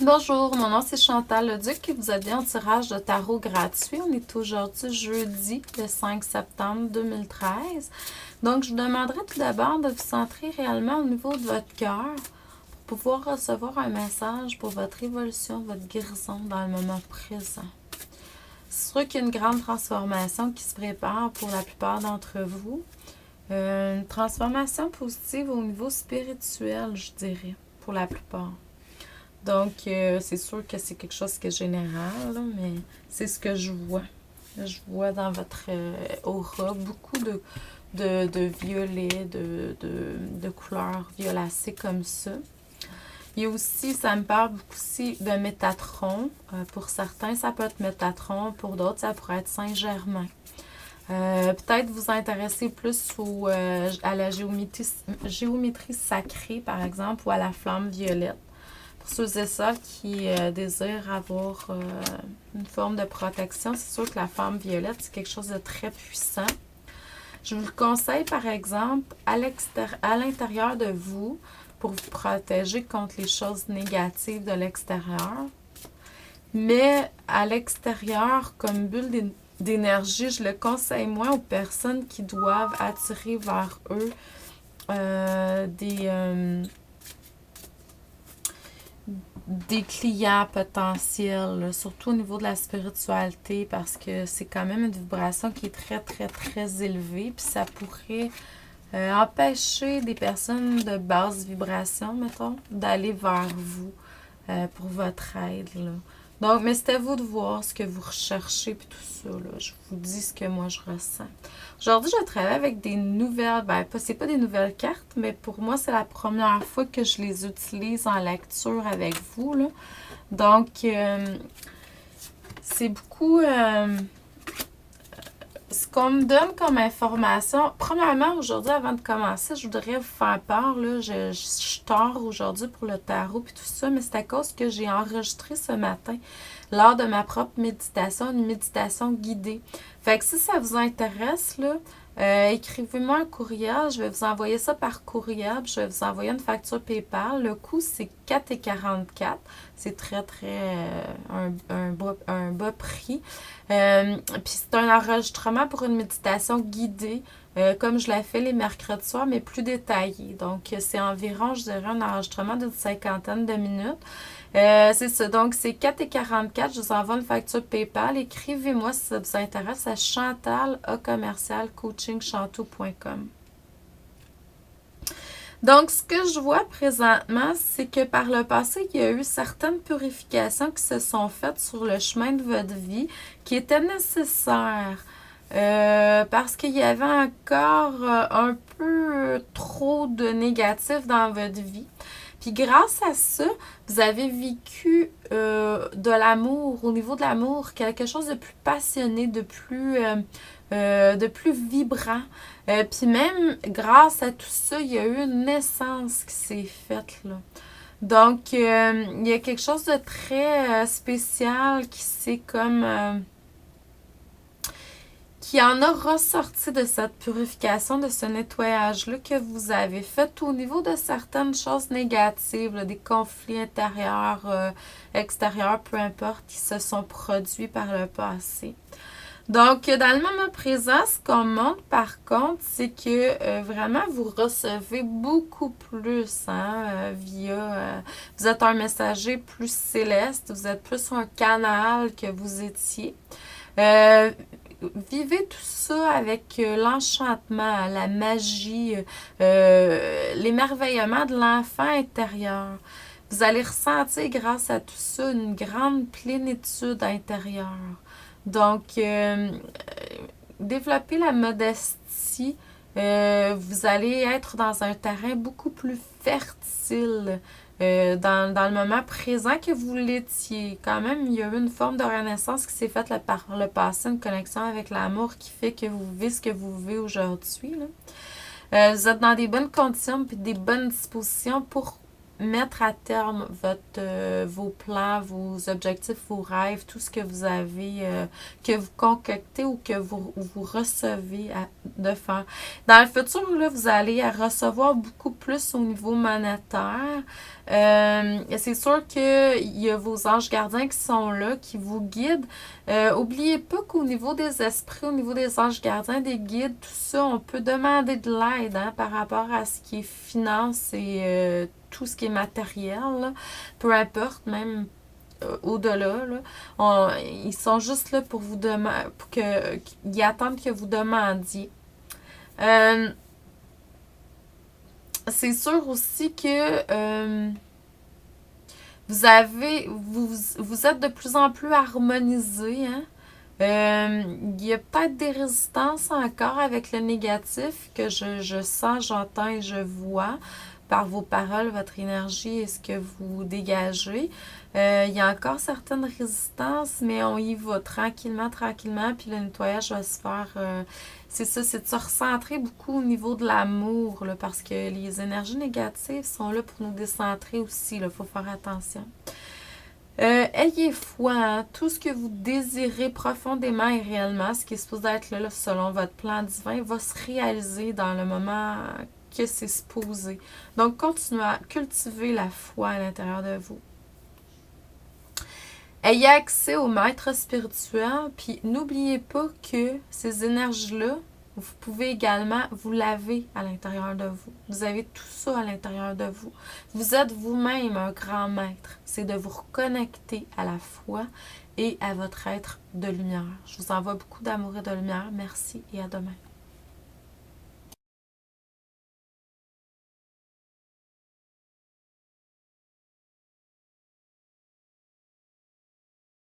Bonjour, mon nom c'est Chantal Leduc et vous êtes bien en tirage de tarot gratuit. On est aujourd'hui jeudi, le 5 septembre 2013. Donc, je vous demanderai tout d'abord de vous centrer réellement au niveau de votre cœur pour pouvoir recevoir un message pour votre évolution, votre guérison dans le moment présent. C'est sûr qu'il y a une grande transformation qui se prépare pour la plupart d'entre vous. Une transformation positive au niveau spirituel, je dirais, pour la plupart. Donc, c'est sûr que c'est quelque chose qui est général, là, mais c'est ce que je vois. Je vois dans votre aura beaucoup de violets, de couleurs violacées comme ça. Il y a aussi, ça me parle beaucoup aussi de Métatron. Pour certains, ça peut être Métatron. Pour d'autres, ça pourrait être Saint-Germain. Peut-être vous intéresser plus à la géométrie sacrée, par exemple, ou à la flamme violette. Pour ceux et celles qui désirent avoir une forme de protection, c'est sûr que la flamme violette, c'est quelque chose de très puissant. Je vous le conseille, par exemple, à l'intérieur de vous, pour vous protéger contre les choses négatives de l'extérieur. Mais à l'extérieur, comme bulle d'énergie, je le conseille moins aux personnes qui doivent attirer vers eux des clients potentiels, là, surtout au niveau de la spiritualité, parce que c'est quand même une vibration qui est très, très, très élevée, puis ça pourrait empêcher des personnes de basse vibration, mettons, d'aller vers vous pour votre aide, là. Donc, mais c'est à vous de voir ce que vous recherchez puis tout ça, là. Je vous dis ce que moi je ressens. Aujourd'hui, je travaille avec des nouvelles, c'est pas des nouvelles cartes, mais pour moi, c'est la première fois que je les utilise en lecture avec vous, là. Donc, c'est beaucoup ce qu'on me donne comme information. Premièrement, aujourd'hui, avant de commencer, je voudrais vous faire part, là, je tard aujourd'hui pour le tarot et tout ça, mais c'est à cause que j'ai enregistré ce matin, lors de ma propre méditation, une méditation guidée. Fait que si ça vous intéresse, là, écrivez-moi un courriel, je vais vous envoyer ça par courriel, puis je vais vous envoyer une facture PayPal. Le coût, c'est 4,44. C'est très, très un bas prix. Puis c'est un enregistrement pour une méditation guidée, comme je l'ai fait les mercredis soirs, mais plus détaillé. Donc, c'est environ, je dirais, un enregistrement d'une 50aine de minutes. C'est ça. Donc, c'est 4,44. Je vous envoie une facture PayPal. Écrivez-moi si ça vous intéresse à chantal@coachingchantou.com. Donc, ce que je vois présentement, c'est que par le passé, il y a eu certaines purifications qui se sont faites sur le chemin de votre vie qui étaient nécessaires. Parce qu'il y avait encore un peu trop de négatif dans votre vie. Puis grâce à ça, vous avez vécu de l'amour, au niveau de l'amour, quelque chose de plus passionné, de plus vibrant. Puis même grâce à tout ça, il y a eu une naissance qui s'est faite, là. Donc, il y a quelque chose de très spécial qui s'est comme... qui en a ressorti de cette purification, de ce nettoyage-là que vous avez fait au niveau de certaines choses négatives, là, des conflits intérieurs, extérieurs, peu importe, qui se sont produits par le passé. Donc, dans le moment présent, ce qu'on montre par contre, c'est que vraiment, vous recevez beaucoup plus via... vous êtes un messager plus céleste, vous êtes plus un canal que vous étiez. Vivez tout ça avec l'enchantement, la magie, l'émerveillement de l'enfant intérieur. Vous allez ressentir grâce à tout ça une grande plénitude intérieure. Donc, développer la modestie, vous allez être dans un terrain beaucoup plus fertile dans le moment présent que vous l'étiez. Quand même, il y a eu une forme de renaissance qui s'est faite par le passé, une connexion avec l'amour qui fait que vous vivez ce que vous vivez aujourd'hui, là. Vous êtes dans des bonnes conditions et des bonnes dispositions pour mettre à terme vos plans, vos objectifs, vos rêves, tout ce que vous avez, que vous concoctez ou que vous recevez de faire. Dans le futur, là, vous allez recevoir beaucoup plus au niveau monétaire. C'est sûr qu'il y a vos anges gardiens qui sont là, qui vous guident. Oubliez pas qu'au niveau des esprits, au niveau des anges gardiens, des guides, tout ça, on peut demander de l'aide par rapport à ce qui est finance et tout ce qui est matériel, là. Peu importe, même au-delà. Là. Ils sont juste là pour vous demander, ils attendent que vous demandiez. C'est sûr aussi que vous êtes de plus en plus harmonisé, hein? Il y a peut-être des résistances encore avec le négatif que je sens, j'entends et je vois par vos paroles, votre énergie et ce que vous dégagez. Il y a encore certaines résistances, mais on y va tranquillement, tranquillement, puis le nettoyage va se faire. C'est ça, c'est de se recentrer beaucoup au niveau de l'amour, là, parce que les énergies négatives sont là pour nous décentrer aussi, il faut faire attention. Ayez foi, hein, tout ce que vous désirez profondément et réellement, ce qui est supposé être là, selon votre plan divin, va se réaliser dans le moment que c'est supposé. Donc, continuez à cultiver la foi à l'intérieur de vous. Ayez accès au maître spirituel, puis n'oubliez pas que ces énergies-là, vous pouvez également vous laver à l'intérieur de vous. Vous avez tout ça à l'intérieur de vous. Vous êtes vous-même un grand maître. C'est de vous reconnecter à la foi et à votre être de lumière. Je vous envoie beaucoup d'amour et de lumière. Merci et à demain.